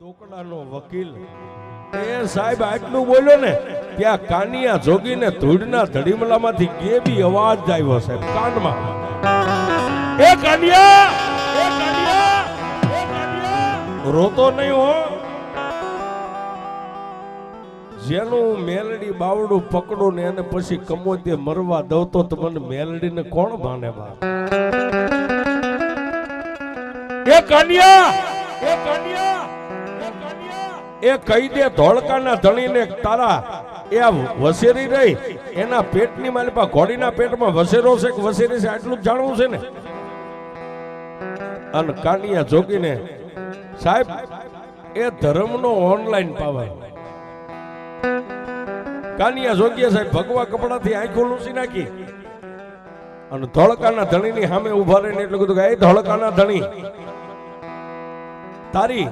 ચોકડાનો વકીલ એ સાહેબ આટલું બોલ્યો ને ત્યાં કાનિયા જોગીને ધૂળના ધડીમલામાંથી કેવી અવાજ આવ્યો સાહેબ કાનમાં. એ કાનિયા, એ કાનિયા, એ કાનિયા, રોતો નહીં હો. જેનું મેલડી બાવડું પકડો ને એને પછી કમોતે મરવા દઉં તો મને મેલડીને કોણ માને બા? એ કાનિયા, એ કાનિયા, એ કાનિયા, એ કહી દે ધોળકાના ધણીને તારા એ વસેરી રહી એના પેટની માલિપા ઘોડીના પેટમાં વસેરો છે કે વસેરી છે આટલું જ જાણવું છે ને. અને કાનિયા જોગીને સાહેબ એ ધર્મનો ઓનલાઈન પાવર. કાનિયા જોગીએ સાહેબ ભગવા કપડાથી આંખો લૂસી નાખી અને ધોળકાના ધણીની સામે ઉભા રહીને એટલું કીધું કે એ ધોળકાના ધણી, તારી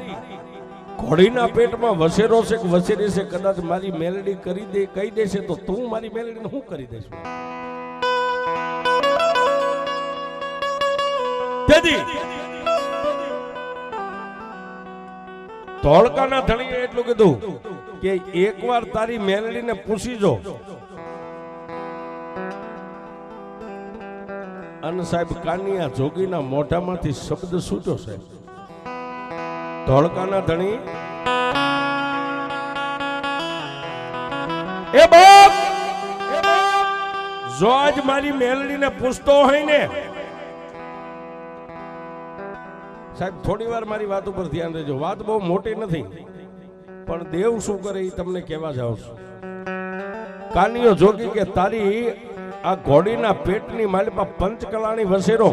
ઘોડીના પેટમાં વસેરો છે કે વસેરી છે કદાચ મારી મેલડી કરી દે કહી દેશે તો તું મારી મેલડીને શું કરી દેશ? ધોળકાના ધણીએ એટલું કીધું કે એકવાર તારી મેલડીને પૂછી જો. અને સાહેબ કાનિયા જોગીના મોઢામાંથી શબ્દ છૂટ્યો સાહેબ. ધોળકાના ધણી, એ બાપ, જો આજ મારી મેલડીને પૂછતો હોય ને સાહેબ, થોડી વાર મારી વાત ઉપર ધ્યાન દેજો. વાત બહુ મોટી નથી પણ દેવ શું કરે એ તમને કહેવા જાઉં છું. કાનિયો જોગી કે તારી આ ઘોડીના પેટની માલિપા પંચકલાની વસેરો,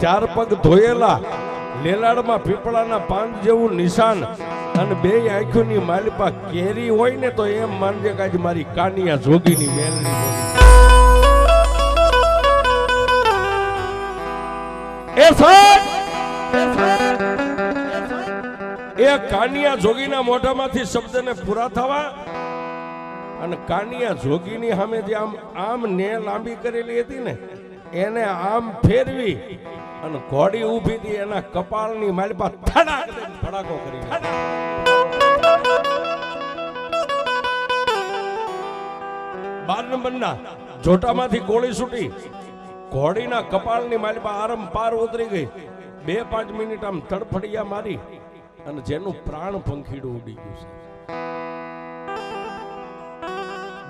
ચાર પગ ધોયેલા, લેલાડમાં પીપળાના પાન જેવું નિશાન અને બે આંખોની માલિપા કેરી હોય ને તો એમ માનજે કે આજે મારી કાનિયા જોગીની મેલડી એ સાહેબ. એ કાનિયા જોગીના મોઢામાંથી શબ્દને પૂરા થવા અને કાનિયા જોગીની સામે જે આમ ને લાંબી કરેલી હતી ને એને આમ ફેરવી અને ઘોડી ઊભી હતી એના કપાળની માલિપા ફડાકો કરી. 12 નંબરના જોટામાંથી ગોળી છૂટી, ઘોડીના કપાળની માલિપા આરમ પાર ઉતરી ગઈ. 2-5 મિનિટ આમ તડફડિયા મારી અને જેનું પ્રાણ પંખીડું ઉડી ગયું છે.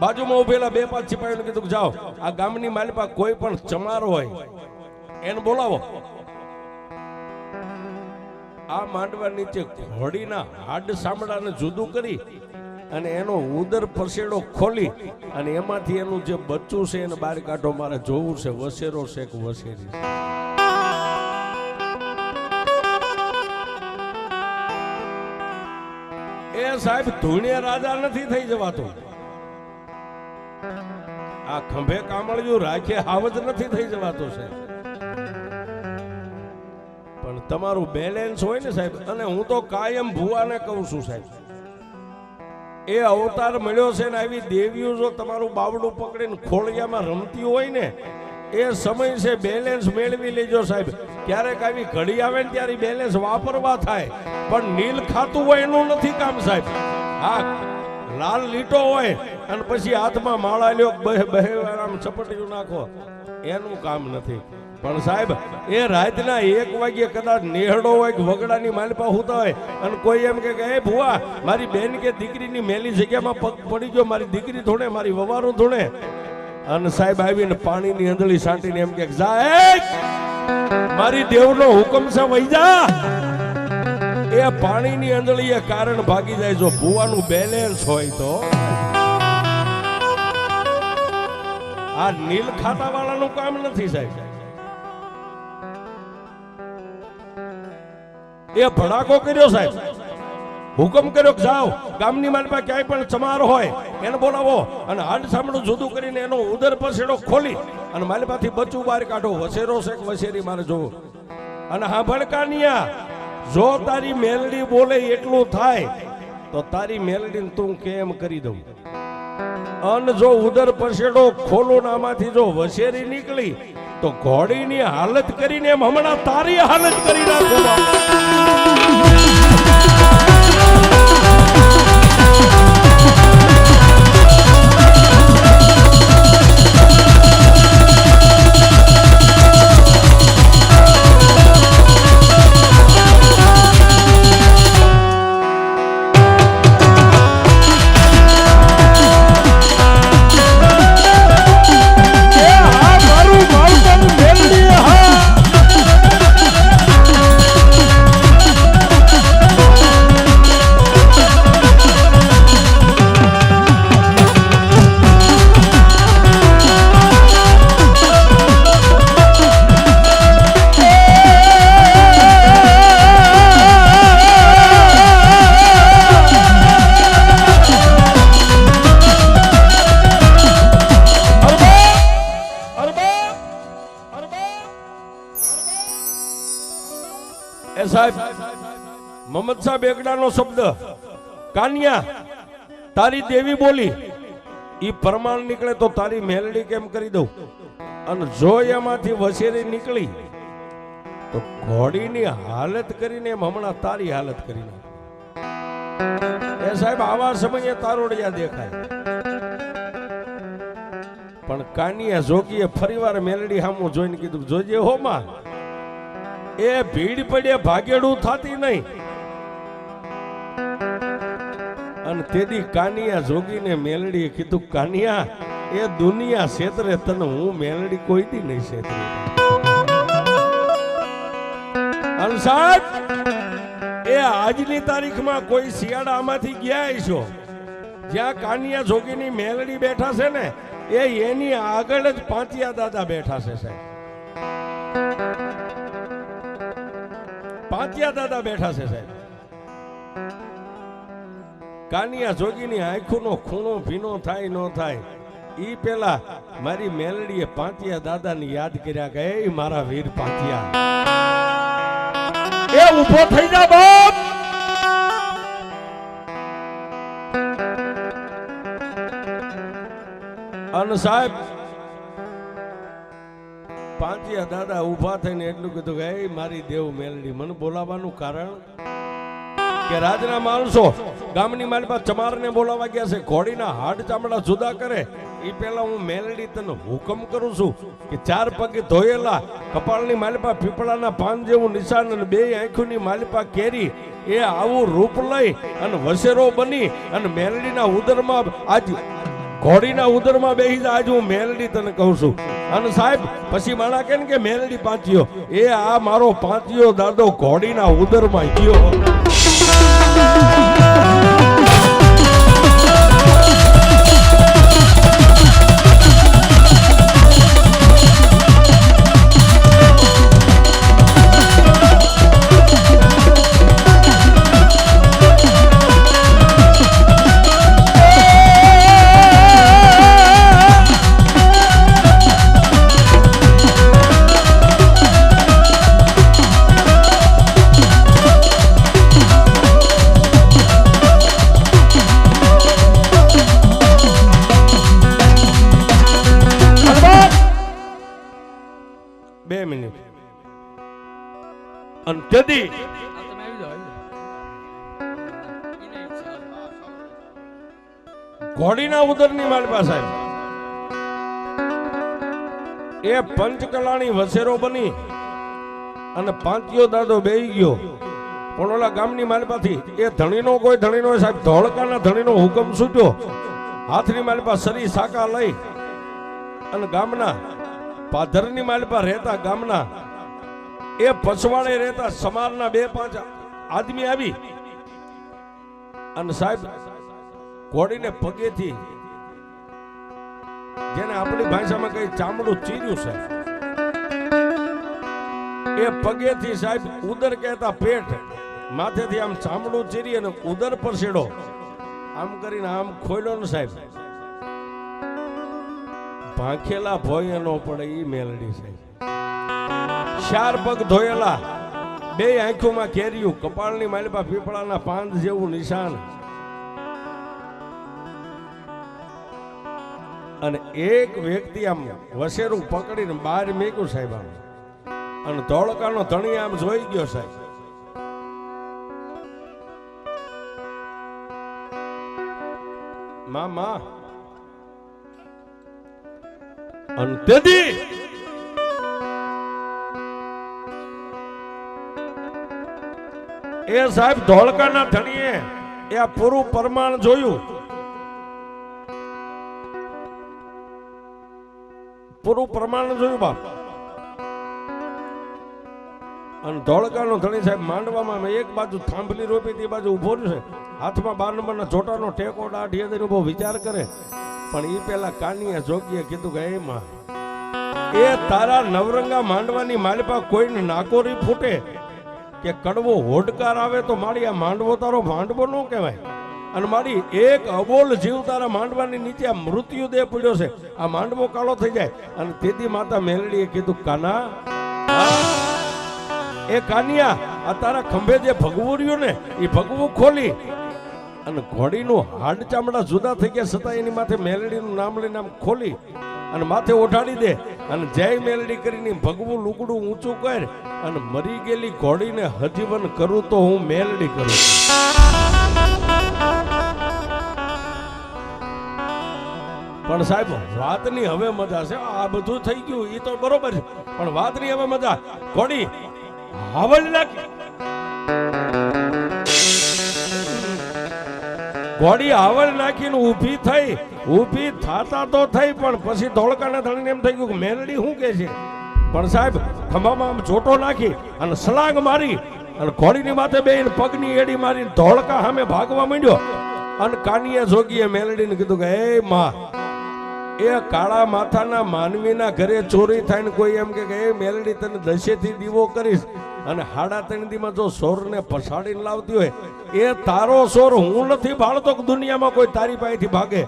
બાજુમાં ઉભેલા 2-5 સિપાહીઓને કીધું જાઓ આ ગામની માલિપા કોઈ પણ ચમાર હોય એને બોલાવો. આ માંડવા નીચે ઘોડીના હાડ સાંભળાને જુદું કરી અને એનો ઉદર પરસેડો ખોલી અને એમાંથી એનું જે બચ્ચું છે એને બહાર કાઢો, મારે જોવું છે વસેરો છે કે વસેરી છે. એ સાહેબ ધૂણિયા રાજા નથી થઈ જવાતો. આ ખંભે કામળિયું રાખે હાવજ નથી થઈ જવાતો છે. પણ તમારું બેલેન્સ હોય ને સાહેબ. અને હું તો કાયમ ભુવાને કહું છું સાહેબ, એ અવતાર મળ્યો છે ને આવી દેવીઓ જો તમારું બાવડું પકડીને ખોળિયામાં રમતી હોય ને એ સમય છે બેલેન્સ મેળવી લેજો સાહેબ. ક્યારેક આવી ઘડી આવે ને ત્યારે બેલેન્સ વાપરવા થાય પણ નીલ ખાતું હોય એનું નથી કામ સાહેબ. હા, લાલ લીટો હોય અને પછી હાથમાં માળા લ્યો બહે આમ ચપટીયું નાખો એનું કામ નથી. પણ સાહેબ એ રાતના 1 વાગ્યે કદાચ નેહડો હોય કે વગડાની માલિપા હોતા હોય અને કોઈ એમ કે એ ભુવા મારી બેન કે દીકરીની મેલી જગ્યામાં પગ પડી ગયો, મારી દીકરી ધોણે, મારી વવારું ધોણે, અને સાહેબ આવીને પાણીની અંદળી સાંટીને એમ કે જાય મારી દેવનો હુકમ છે વહી જા. એ પાણીની અંદળી એ કારણ ભાગી જાય જો ભુવાનું બેલેન્સ હોય તો. આ નીલ ખાતા વાળાનું કામ નથી સાહેબ. એ ભડાકો કર્યો સાહેબ, હુકમ કર્યો કે જાઓ ગામની માલિપા ક્યાંય પણ ચમાર હોય એને બોલાવો અને હાડ સાંભળું જુદું કરીને એનો ઉદર પરસેડો ખોલી અને માલિપાથી બચ્ચું બહાર કાઢો. વસેરો છે કે વસેરી મારે જોવું. અને હા ભડકાનિયા, જો તારી મેલડી બોલે એટલું થાય તો તારી મેલડીને તું કેમ કરી દઉં. અને જો ઉદર પરસેડો ખોલું આમાંથી જો વસેરી નીકળી તો ઘોડીની હાલત કરીને એમ હમણાં તારી હાલત કરી નાખું. મોહમ્મદ શાહ બેગડાનો શબ્દ કાનિયા તારી દેવી બોલી ઈ પ્રમાણ નીકળે તો તારી મેલડી કેમ કરી દઉં અને જો એમાંથી વસેરી નીકળી તો ઘોડીની હાલત કરીને એમ હમણાં તારી હાલત કરીને એ સાહેબ આવા સમયે તારોડિયા દેખાય પણ કાનિયા જોગીએ ફરીવાર મેલડી સામું જોઈને કીધું જોજે હો માં એ ભીડ પડે ભાગેડું થાતી નહીં અને તેદી કાનિયા જોગીને મેલડીએ કીધું કાનિયા એ દુનિયા ક્ષેત્રે તને હું મેલડી કોઈ દી નહીં ક્ષેત્રે અને સાહેબ એ આજની તારીખમાં કોઈ શિયાળા આમાંથી ગયા છો જ્યાં કાનિયા જોગીની મેલડી બેઠા છે ને એ એની આગળ જ પાંચિયા દાદા બેઠા છે સાહેબ પાંચિયા દાદા બેઠા છે સાહેબ કાનિયા જોગીની આંખોનો ખૂણો ભીનો થાય ન થાય ઈ પેલા મારી મેલડીએ પાંચિયા દાદાને યાદ કર્યા કે એ મારા વીર પાંચિયા એ ઊભો થઈ જા બાપ અને સાહેબ પાંચિયા દાદા ઊભા થઈને એટલું કીધું કે એ મારી દેવ મેલડી મને બોલાવવાનું કારણ કે રાજના માણસો ગામની મારી પાસે ચમારને બોલાવા ગયા છે ઘોડીના હાડ ચામડા જુદા કરે એ પેલા હું મેલડી તને હુકમ કરું છું કે ચાર પગે ધોયેલા કપાળની માલિપા પીપળાના પાન જેવું નિશાન અને બે આંખોની માલિપા કેરી એ આવું રૂપ લઈ અને વસેરો બની અને મેલડીના ઉદરમાં આજ ઘોડીના ઉદરમાં બેસી જાય આજ હું મેલડી તને કહું છું અને સાહેબ પછી માણા કે મેલડી પાંચિયો એ આ મારો પાંચિયો દાદો ઘોડીના ઉદરમાં ગયો જદી ઘોડીના ઉદરની માલિપા સાહેબ એ પંચકલાની વસેરો બની અને પાંચિયો દાદો બેહી ગયો પણ ઓલા ગામની માલિપાથી એ ધણીનો કોઈ ધણીનો સાહેબ ધોળકાના ધણીનો હુકમ છૂટ્યો હાથની માલિપા સરી સાકા લઈ અને ગામના પાધરની માલિપા રહેતા ગામના એ પછવાડે રહેતા સમારના 2-5 આદમી આવી અને સાહેબ ઘોડીને પગેથી જેને આપણી ભાષામાં કઈ ચામડું ચીર્યું છે એ પગેથી સાહેબ ઉદર કહેતા પેટ માથેથી આમ ચામડું ચીરી અને ઉદર પર છેડો આમ કરીને આમ ખોલ્યો ને સાહેબ ભાંખેલા ભોય નો પડે ઈ મેલડી સાહેબ 4 પગ ધોયેલા 2 આંખોમાં કેર્યું કપાળની માલિપા પીપળાના પાંદ જેવું નિશાન અને એક વ્યક્તિ આમ વસેરું પકડીને બહાર મેક્યું સાહેબ આમ અને ધોળકાનો ધણી આમ જોઈ ગયો સાહેબ મામા અને તેથી એ સાહેબ ધોળકાના ધણીએ એ આ પૂરું પ્રમાણ જોયું બાપ અને ધોળકાનો ધણી સાહેબ માંડવામાં એક બાજુ થાંભલી રોપી તે બાજુ ઉભો છે હાથમાં 12 નંબરના ચોટાનો ટેકો દાઢીએ દઈને ઉભો વિચાર કરે પણ એ પેલા કાનિયા જોગીએ કીધું કે એ માં એ તારા નવરંગા માંડવાની માલિપા કોઈને નાકોરી ફૂટે કે કડવો હોડકાર આવે તો મારી આ માંડવો તારો માંડવો ન કહેવાય અને મારી એક અબોલ જીવ તારા માંડવાની નીચે આ મૃત્યુ દેહ પડ્યો છે આ માંડવો કાળો થઈ જાય અને તેથી માતા મેલડીએ કીધું કાના એ કાનિયા આ તારા ખંભે જે ભગવું રહ્યું ને એ ભગવું ખોલી અને ઘોડીનું હાડ ચામડા જુદા થઈ ગયા છતાં એની માથે મેલડીનું નામ લઈને આમ ખોલી અને માથે ઓઢાડી દે અને જય મેલડી કરીને ભગવું લુગડું ઊંચું કર અને મરી ગયેલી ઘોડીને હજીવન કરું તો હું મેલડી કરું. પણ સાહેબ વાતની હવે મજા છે. આ બધું થઈ ગયું એ તો બરોબર છે, પણ વાતની હવે મજા. ઘોડી હાવલ નાખી, ઘોડી હાવલ નાખીને ઊભી થઈ. ઊભી થાતા તો થઈ પણ પછી ધોળકાને ધણીને એમ થઈ ગયું કે મેલડી શું કે છે. પણ સાહેબ ખંભામાં આમ ચોટો નાખી અને સલાંગ મારી અને ઘોડીની માથે બેન પગની એડી મારી ધોળકા સામે ભાગવા માંડ્યો. અને કાનીએ જોગીએ મેલડીને કીધું કે હે માં, એ કાળા માથાના માનવીના ઘરે ચોરી થાય ને કોઈ એમ કે એ મેલડી તને દશેથી દીવો કરીશ અને 3.5 દીમાં જો સોરને પછાડીને લાવતી હોય, એ તારો સોર હું નથી ભાળતો કે દુનિયામાં કોઈ તારી પાસેથી ભાગે.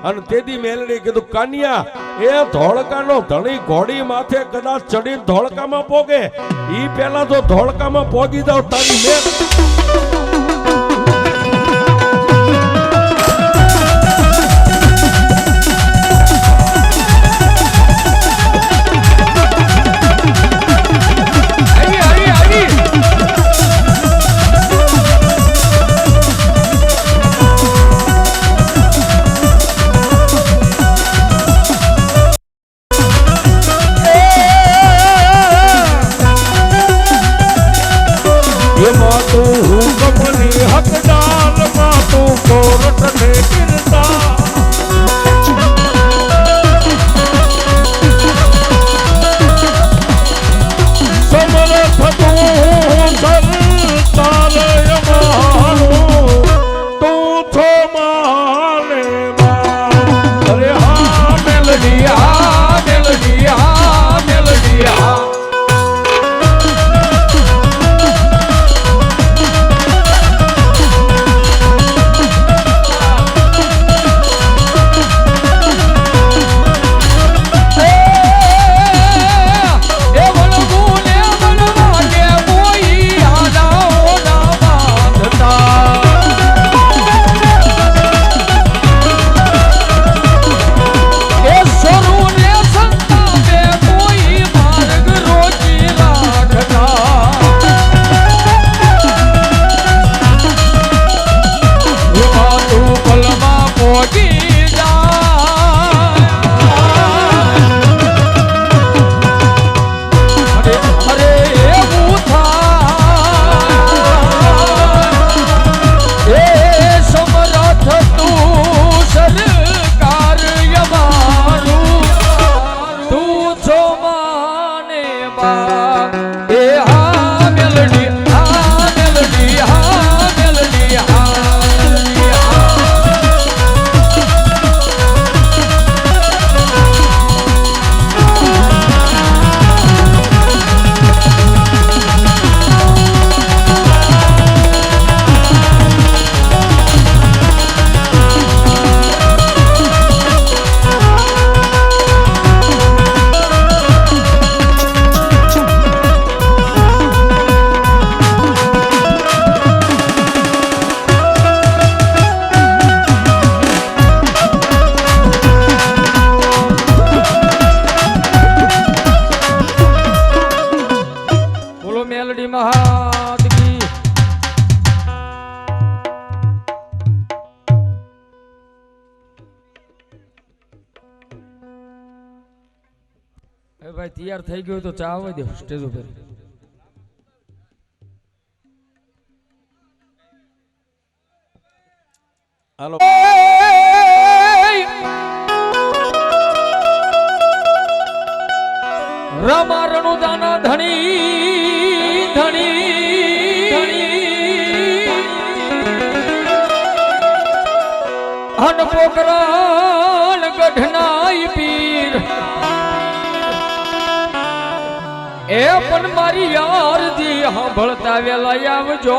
અને તેથી મેલડી કીધું કાનિયા, એ ધોળકાનો ધણી ઘોડી માથે કદાચ ચડી ધોળકામાં પોગે, ઈ પેલા તો ધોળકામાં પોગી જાવ તારી મેં. ભાઈ તૈયાર થઈ ગયો તો ચા આવવા દો સ્ટેજ ઉપર. હાલો રામા રણુદાના ધણી ધણી હન પોકરાણ ગઢનાઈ પીર એ પણ મારી યારથી સાંભળતા વેલા આવજો.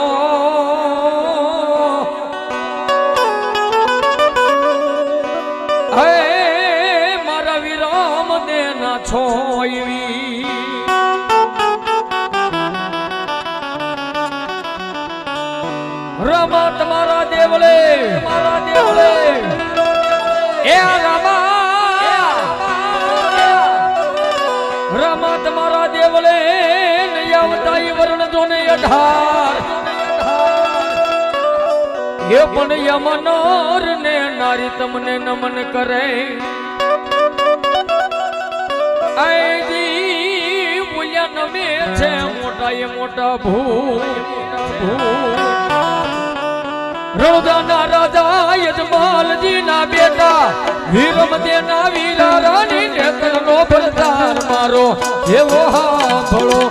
હે મારા વિરામ દેના છોયવી દેવલે એ રામા તમારા દેવલે નહીં આવતા એ વરણ જોને 18 એ પણ યમનોર ને નારી તમને નમન કરે આજી બોલ્યા નમે છે મોટા એ મોટા રણુદાના રાજા યજમાલજી ના બેટા વીરમદેના વીરા રાની નેત્રનો ભરતાર મારો એવો હાંભળો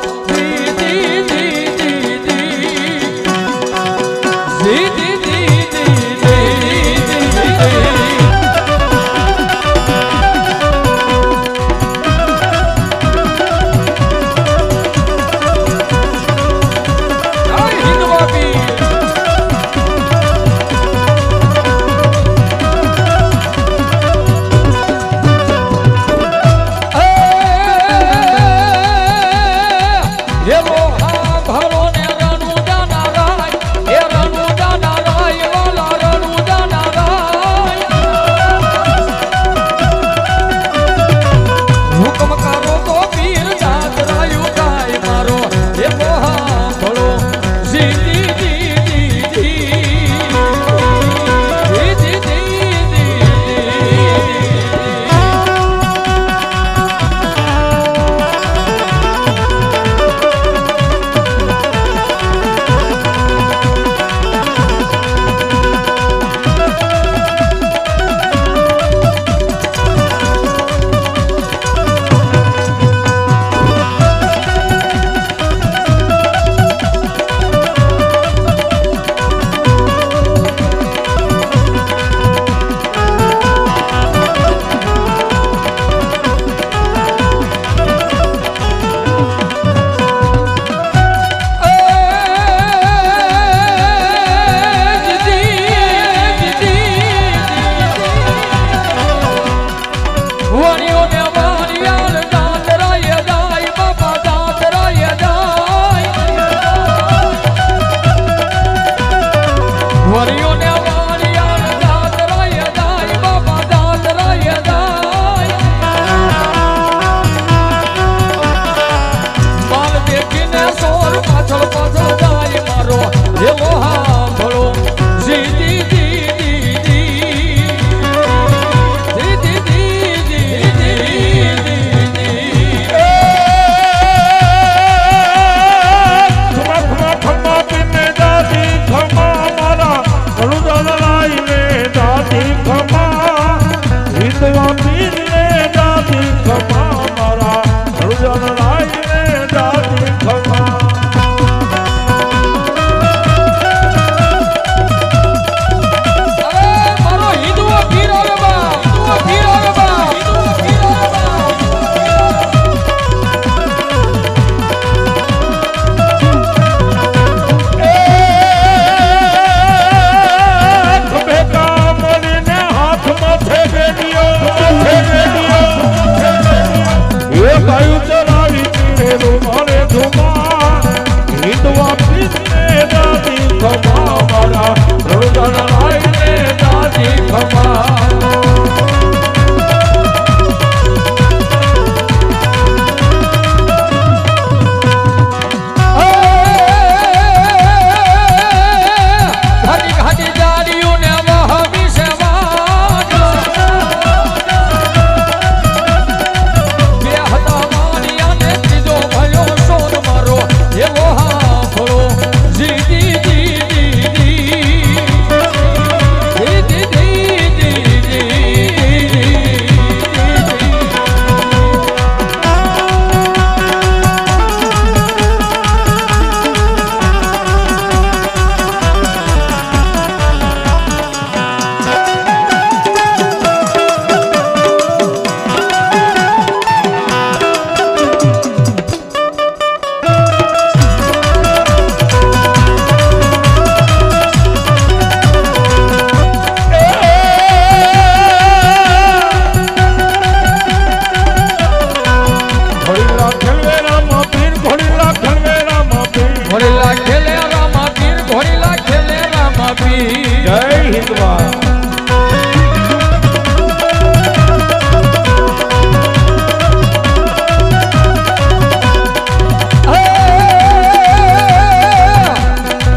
એકવાર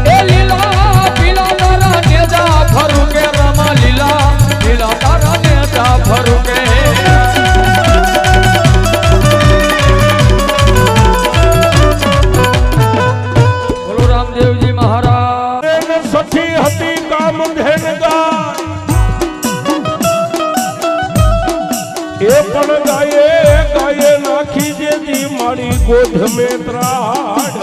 એ લીલા પીલા તારા નેજા ફરું કે રમા લીલા પીલા તારા નેજા ફરું કે બોલો રામદેવજી મહારાજ સખી હતી કામ ધેનગાર એ પણ ગાયે નાખી દેતી મારી ગોધ મેં ત્રાડ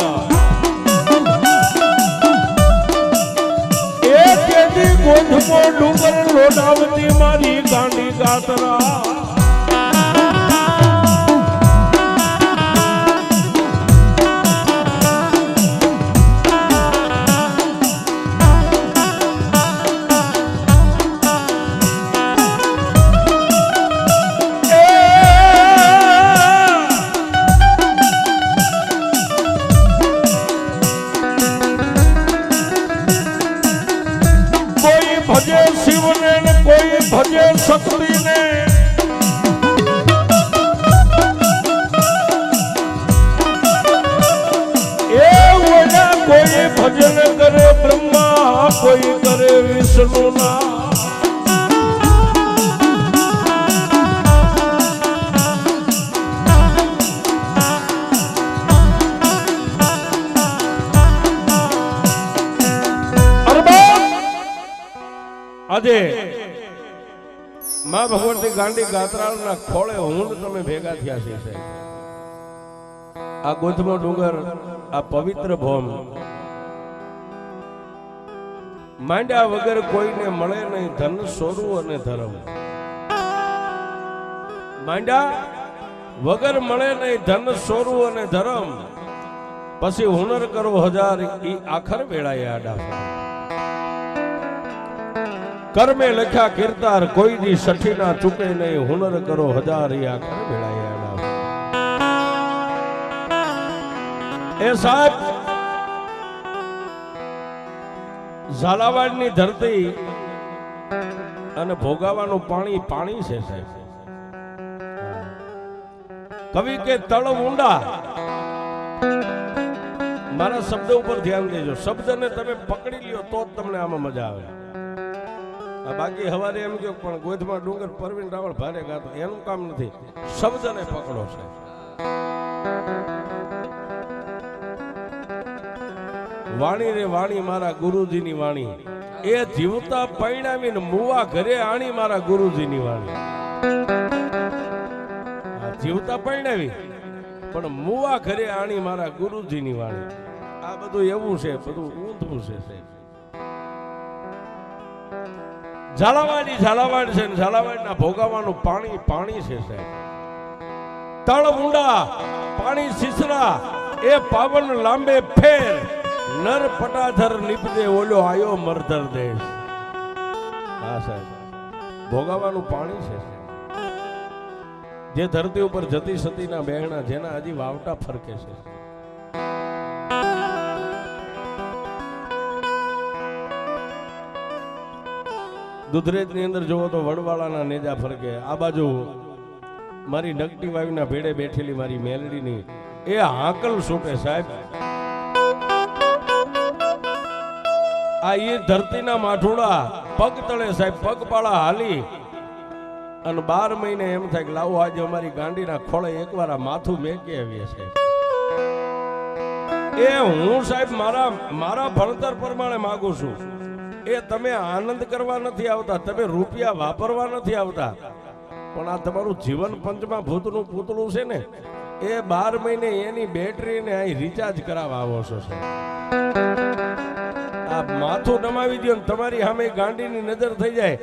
એ કેદી ગોધમો ડુંગર લોડાવતી મારી ગાંડી ગાતરા ભજે શિવને ને કોઈ ભજે શક્તિને એ ઓલા કોઈ ભજન કરે બ્રહ્મા કોઈ કરે વિષ્ણુના આજે માં ભગવતી ગાંડી ગાત્રાળના ખોળે હું ને તમે ભેગા થયા છે સાહેબ. આ ગોધમો ડુંગર, આ પવિત્ર ભોમ માંડ્યા વગર કોઈને મળે નહીં ધન સોરું અને ધર્મ. માંડ્યા વગર મળે નહીં ધન સોરું અને ધર્મ, પછી હુનર કરો હજાર ઈ આખર વેળાએ આડા. કર્મે લખ્યા કીર્તાર કોઈ દી સઠી ના ચૂકે નહીં, હુનર કરો હજાર ઈ આખર વેળાએ આડા. એ સાહેબ ઝાલાવાડની ધરતી અને ભોગાવાનું પાણી પાણી છે સાહેબ. કવિ કે તળ ઊંડા. મારા શબ્દ ઉપર ધ્યાન દેજો, શબ્દને તમે પકડી લ્યો તો જ તમને આમાં મજા આવે. બાકી હવારે એમ કહ્યું પણ ગોધમાં ડુંગર પરવીન રાવળ ભારે ગાતો, એનું કામ નથી, શબ્દને પકડો છે. વાણી રે વાણી મારા ગુરુજીની વાણી, એ જીવતા પરિણામીને મુવા ઘરે આણી મારા ગુરુજીની વાણી. જીવતા પરિણાવી પણ મુવા ઘરે આણી મારા ગુરુજીની વાણી. આ બધું એવું છે, બધું ઊંધું છે. ઝાલાવાડી ઝાલાવાડ છે ને ઝાલાવાડના ભોગાવાનું પાણી પાણી છે સાહેબ. તળ ઊંડા પાણી સિસરા, એ પાવન લાંબે ફેર, નર પટાધર નીપજે ઓલો આયો મરધર દેશ. હા સાહેબ, ભોગાવાનું પાણી છે. જે ધરતી ઉપર જતી સતીના બહેણા, જેના હજી વાવટા ફરકે છે. દુધરેજની અંદર જોવો તો વડવાળાના નેજા ફરકે. આ બાજુ મારી નગટી વાવીના ભેડે બેઠેલી મારી મેલડીની એ હાકલ છૂટે સાહેબ. આ એ ધરતીના માઠુડા પગ તળે સાહેબ, પગપાળા હાલી અને 12 મહિને એમ થાય કે લાવો આજે અમારી ગાંડીના ખોળે એકવાર આ માથું મેકી આવીએ છે. એ હું સાહેબ મારા ભણતર પ્રમાણે માંગુ છું. એ તમે આનંદ કરવા નથી આવતા, તમે રૂપિયા વાપરવા નથી આવતા, પણ આ તમારું જીવન પંચમાં ભૂતનું પૂતળું છે ને, એ 12 મહિને એની બેટરીને અહીં રિચાર્જ કરાવવા આવો છો. આ માથું નમાવી દો ને તમારી સામે ગાંડીની નજર થઈ જાય.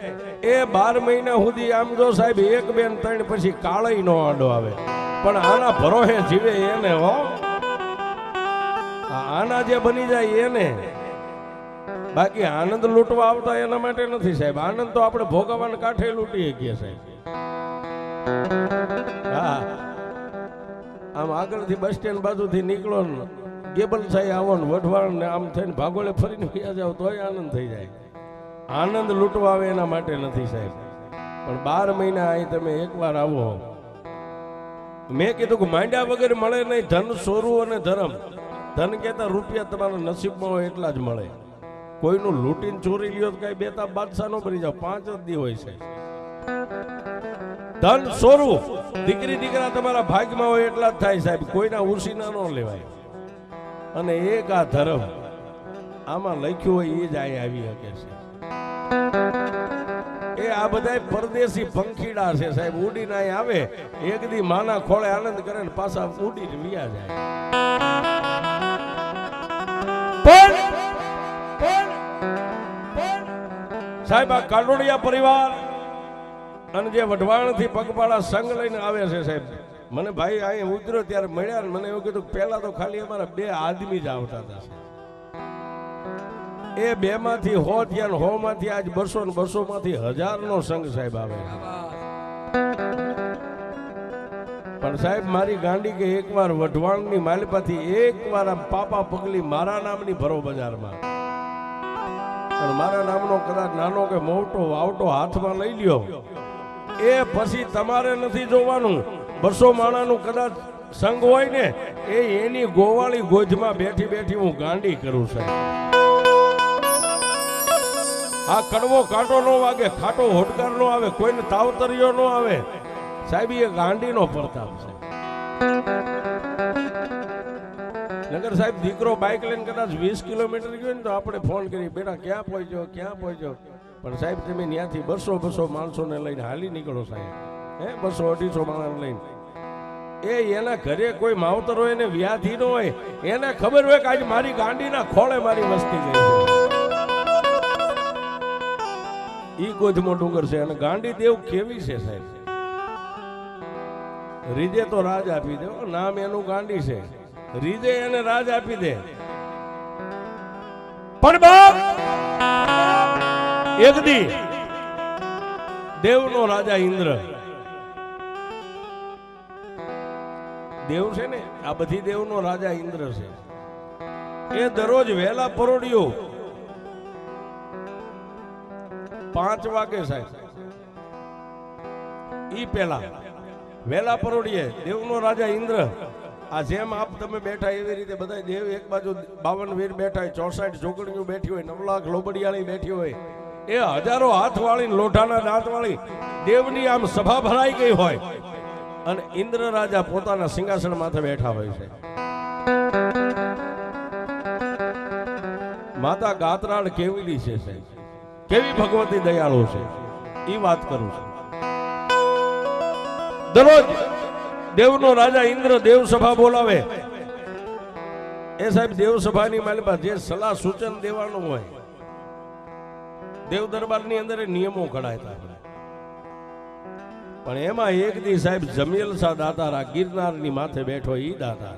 એ 12 મહિના સુધી આમ જો સાહેબ 1, 2, 3 પછી કાળય નો આડો આવે, પણ આના ભરોહે જીવે એને હો. આના જે બની જાય એને. બાકી આનંદ લૂંટવા આવતા એના માટે નથી સાહેબ. આનંદ તો આપણે ભોગવવાના કાંઠે લૂંટી શકીએ સાહેબ. હા, આમ આગળથી બસ સ્ટેન્ડ બાજુથી નીકળો ને ગેબલ સાહેબ આવો ને વઢવાણ ને આમ થઈને ભાગોળે ફરીને વ્યા જાવ તોય આનંદ થઈ જાય. આનંદ લૂંટવા આવે એના માટે નથી સાહેબ, પણ 12 મહિના અહીં તમે એકવાર આવો. મેં કીધું કે માંડ્યા વગર મળે નહીં ધન, સોરું અને ધર્મ. ધન કહેતા રૂપિયા તમારા નસીબમાં હોય એટલા જ મળે. કોઈનું લૂંટીને ચોરી લ્યો તો કઈ બેતાબ બાદશાહ નો બની જાવ, 5 જ દી હોય છે. ધન સોરું દીકરી દીકરા તમારા ભાગમાં હોય એટલા જ થાય સાહેબ, કોઈના ઉસીના ન લેવાય. અને એક આ ધર્મ આમાં લખ્યું હોય એ જ અહીં આવી શકે છે. એ આ બધા પરદેશી પંખીડા છે સાહેબ, ઉડીને અહીં આવે, એક દી માના ખોળે આનંદ કરે ને પાછા ઉડીને વિયા જાય. સાહેબ આ કાડોડિયા પરિવાર અને જે વઢવાણ થી પગપાળા સંઘ લઈને આવે છે સાહેબ, મને ભાઈ અહીં ઉતર્યો ત્યારે મળ્યા ને મને એવું કીધું પેલા તો ખાલી અમારા 2 આદમી જ આવતા હતા. એ 2 માંથી 100 થયા ને 100 માંથી આજ 200 ને 200 માંથી 1000 નો સંઘ સાહેબ આવે. પણ સાહેબ મારી ગાંડી કે એકવાર વઢવાણની માલિપાથી એકવાર આમ પાપા પગલી મારા નામની ભરો બજારમાં, અને મારા નામનો કદાચ નાનો કે મોટો વાવટો હાથમાં લઈ લ્યો, એ પછી તમારે નથી જોવાનું. 200 માણાનું કદાચ સંઘ હોય ને, એ એની ગોવાળી ગોજમાં બેઠી બેઠી હું ગાંડી કરું સાહેબ. આ કડવો કાંટો નો વાગે, ખાટો હોડકાર નો આવે, કોઈને તાવતરિયો નો આવે સાહેબ, એ ગાંડીનો પ્રતાપ છે. નગર સાહેબ દીકરો બાઇક લઈને કદાચ 20 કિલોમીટર ગયો ને તો આપણે ફોન કરી, બેટા ક્યાં પહોંચ્યો ક્યાં પહોંચ્યો. પણ સાહેબ તમે ત્યાંથી 200 માણસોને લઈને હાલી નીકળો સાહેબ, 200-250 માણસ લઈને. એના ઘરે કોઈ માવતર હોય ને વ્યાધિ ન હોય, એને ખબર હોય કે આજે મારી ગાંડીના ખોળે મારી મસ્તી ગઈ છે. ઈ ગોધમો ડુંગર છે અને ગાંડી દેવ કેવી છે સાહેબ. રીજે તો રાજ આપી દે, નામ એનું ગાંડી છે, રીજે એને રાજ આપી દે. પણ બાપ એક દી દેવનો રાજા ઇન્દ્ર, દેવ છે ને આ બધી દેવનો રાજા ઇન્દ્ર છે, એ દરરોજ વહેલા પરોડિયો 5 વાગે સાહેબ, ઈ પેલા વહેલા પરોડીએ દેવનો રાજા ઇન્દ્ર. આ જેમ આપ તમે બેઠા એવી રીતે બધા દેવ, એક બાજુ 52 વીર બેઠા હોય, 64 જોગણીઓ બેઠી હોય, 9 લાખ લોબડિયાળી બેઠી હોય, એ હજારો હાથ વાળી લોઢાના દાંત વાળી દેવની આમ સભા ભરાઈ ગઈ હોય, અને ઇન્દ્ર રાજા પોતાના સિંહાસન માથે બેઠા હોય છે. માતા ગાત્રાળ કેવીલી છે સાહેબ, કેવી ભગવતી દયાળુ છે, એ વાત કરું છું. દરરોજ દેવનો રાજા ઇન્દ્ર દેવ સભા બોલાવે. એ સાહેબ દેવ સભાની માલિકા જે સલાહ સૂચન દેવાનું હોય, દેવ દરબારની અંદર નિયમો ઘડાયતા. પણ એમાં એક દી સાહેબ જમિયલ શાહ દાતારા ગિરનારની માથે બેઠો, ઈ દાતા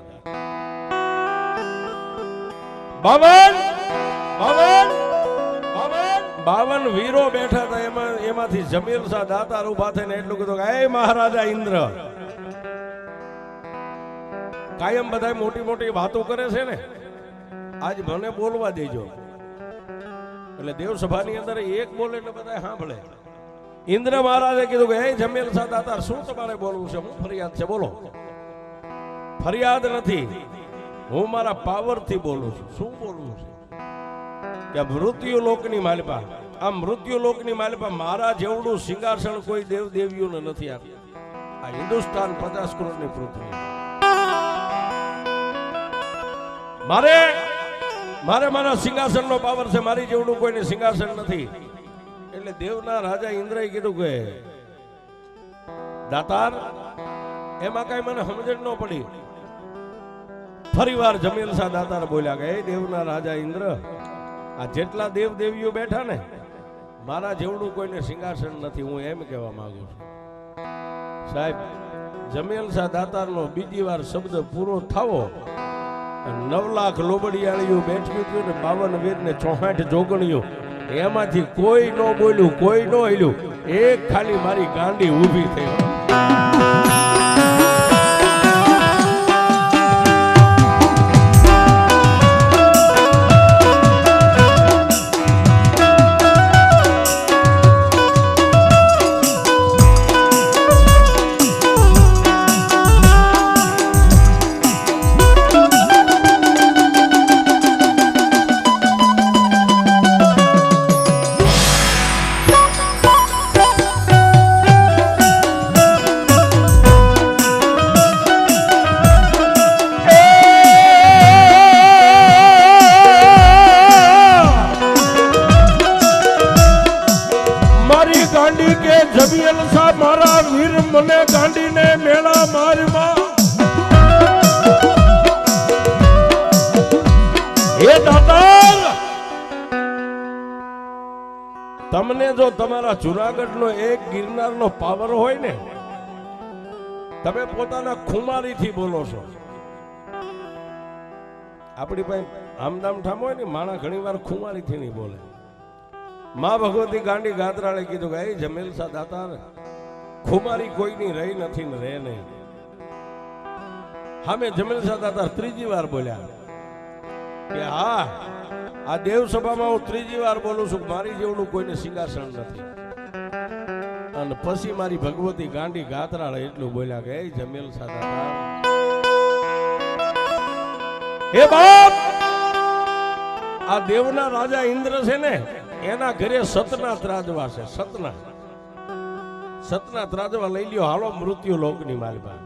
52 વીરો બેઠા હતા, એમાંથી જમિયલ શાહ દાતાર ઉભા થઈને એટલું કીધું કે હે મહારાજા ઇન્દ્ર, કાયમ બધા મોટી મોટી વાતો કરે છે ને, આજ મને બોલવા દેજો. એટલે દેવ સભાની અંદર એક બોલે એટલે બધા સાંભળે. ઇન્દ્ર મહારાજે કીધું કે હે જમિયલ શાહ દાતાર, શું તમારે બોલવું છે, હું ફરિયાદ છે, બોલો. ફરિયાદ નથી, હું મારા પાવર થી બોલું છું. શું બોલવું છે કે મૃત્યુ લોકની માલિકા, આ મૃત્યુ લોકની માલિકા મારા જેવડું સિંહાસન કોઈ દેવ દેવીઓને નથી આપ્યું. આ હિન્દુસ્તાન 50 કરોડની પૃથ્વી, મારે મારા સિંહાસનનો પાવર છે, મારી જેવડું કોઈને સિંહાસન નથી. એટલે દેવના રાજા ઇન્દ્રએ કીધું કે દાતાર, એમાં કઈ મને સમજણ ન પડી. ફરીવાર જમિયલ શાહ દાતાર બોલ્યા કે હે દેવના રાજા ઇન્દ્ર, આ જેટલા દેવ દેવીઓ બેઠા ને, મારા જેવડું કોઈને સિંહાસન નથી, હું એમ કહેવા માંગુ છું. સાહેબ જમિયલ શાહ દાતારનો બીજી વાર શબ્દ પૂરો થાવો, 9 લાખ લોબડિયાળીઓ બેઠ્યું હતું ને 52 વીર ને 64 જોગણીઓ, એમાંથી કોઈ ન બોલ્યું, કોઈ ન હિલ્યું, એક ખાલી મારી ગાંડી ઊભી થઈ. જમિયલ સા મારા વીર મને ગાંડીને મેળા મારમાં હે દાતા તમને જો તમારા જુનાગઢનો એક ગિરનારનો પાવર હોય ને તમે પોતાના ખુમારીથી બોલો છો આપણી પાસે આમદામ ઠામ હોય ને માણા ઘણી વાર ખુમારીથી નહીં બોલે માં ભગવતી ગાંડી ગાત્રાળે કીધું કે એ જમેલ સા દાતાર ખુમારી કોઈની રહી નથી ને રહે નહીં હા મેં જમેલ સા દાતાર ત્રીજી વાર બોલ્યા કે હા આ દેવ સભામાં હું ત્રીજી વાર બોલું છું મારી જેવડું કોઈને સિંહાસન નથી અને પછી મારી ભગવતી ગાંડી ગાત્રાળે એટલું બોલ્યા કે એ જમેલ સા દાતાર હે બાપ આ દેવના રાજા ઇન્દ્ર છે ને એના ઘરે સતના ત્રાજવા છે સતના ત્રાજવા લઈ લ્યો હાલો મૃત્યુ લોકની માલમાં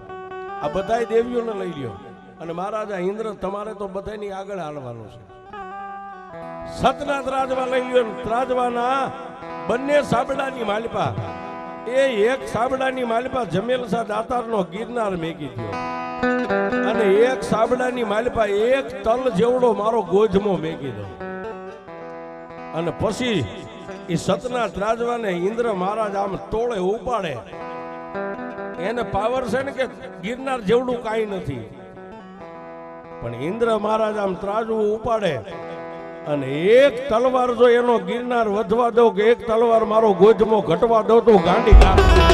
આ બધાય દેવીઓને લઈ લ્યો અને મહારાજા ઇન્દ્ર તમારે તો બધાની આગળ હાલવાનું છે સતના ત્રાજવા લઈ લ્યો ત્રાજવાના બંને સાબડાની માલપા એ એક સાબડાની માલપા જમેલ સા દાતારનો ગિરનાર મેકી દો અને એક સાબડાની માલપા એક તલ જેવડો મારો ગોજમો મેકી દો અને પછી એ સતના ત્રાજવાને ઇન્દ્ર મહારાજ આમ તોળે ઉપાડે એને પાવર છે ને કે ગિરનાર જેવડું કાંઈ નથી પણ ઇન્દ્ર મહારાજ આમ ત્રાજવું ઉપાડે અને એક તલવાર જો એનો ગિરનાર વધવા દો કે એક તલવાર મારો ગોજમો ઘટવા દો તો ગાંડી કાપ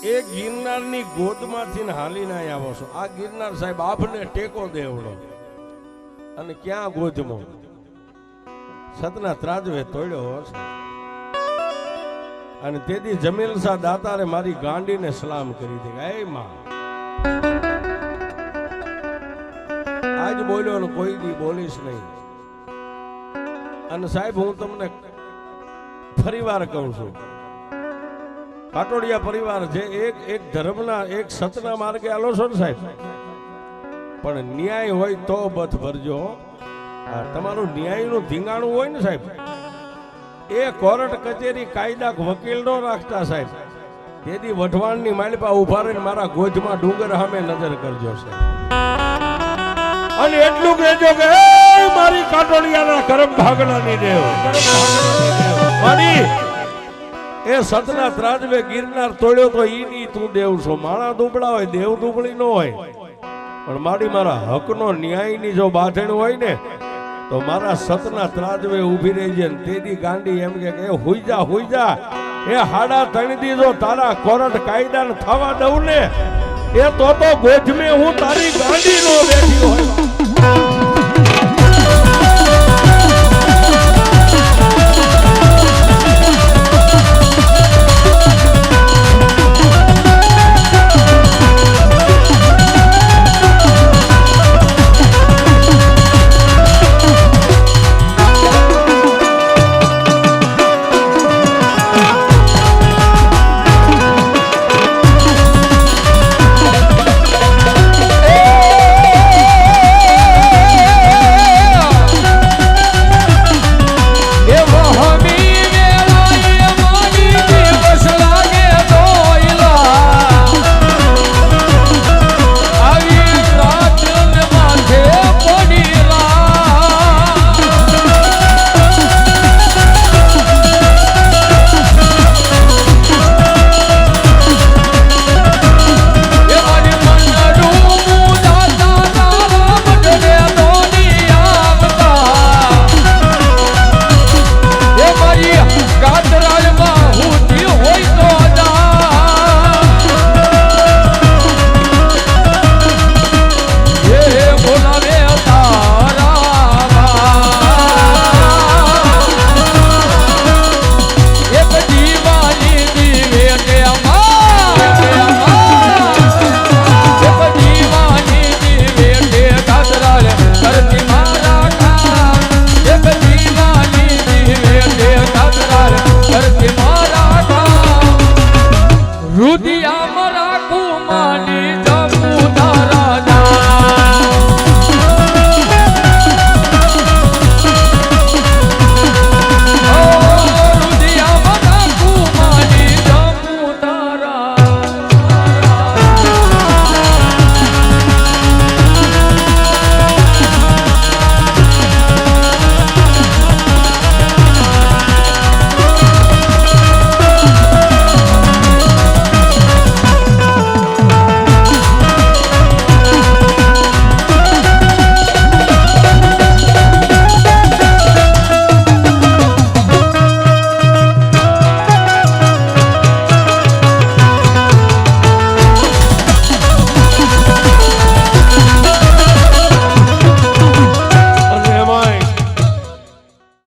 એક ગિરનારની ગોદમાંથી હાલીને આવો છો આ ગિરનાર સાહેબ આપને ટેકો દેવડો અને ક્યાં ગોધમો સતના ત્રાજવે તોડ્યો હશે અને તેથી જમીલ શાહ દાતારે મારી ગાંડીને સલામ કરી દીધી એ માં આજ બોલ્યો ને કોઈ દી બોલીશ નહીં અને સાહેબ હું તમને ફરીવાર કહું છું કાટોડિયા પરિવાર જે એક ધર્મના એક સતના માર્ગે આલો છો ને સાહેબ પણ ન્યાય હોય તો બથ ભરજો તમારું ન્યાયનું ધીંગાણું હોય ને સાહેબ એ કોર્ટ કચેરી કાયદા વકીલ નો રાખતા સાહેબ તેથી વઢવાણની માલપા ઉભા રહીને મારા ગોજમાં ડુંગર સામે નજર કરજો સાહેબ અને એટલું કહેજો કે મારી કાટોડિયાના કરમ ભાગણાની દેવ મારી એ સતના ત્રાજવે ગિરનાર તોડ્યો તો ઈ તું દેવ છો માણા દુબળા હોય દેવ દુબળી નો હોય પણ મારી મારા હકનો ન્યાયની જો બાંધણ હોય ને તો મારા સતના ત્રાજવે ઊભી રહી છે તેદી ગાંડી એમ કે હુઈ જા એ હાડા તણદી જો તારા કોર્ટ કાયદાને થવા દઉં ને એ તો ગોજમે હું તારી ગાંડી નો બેઠી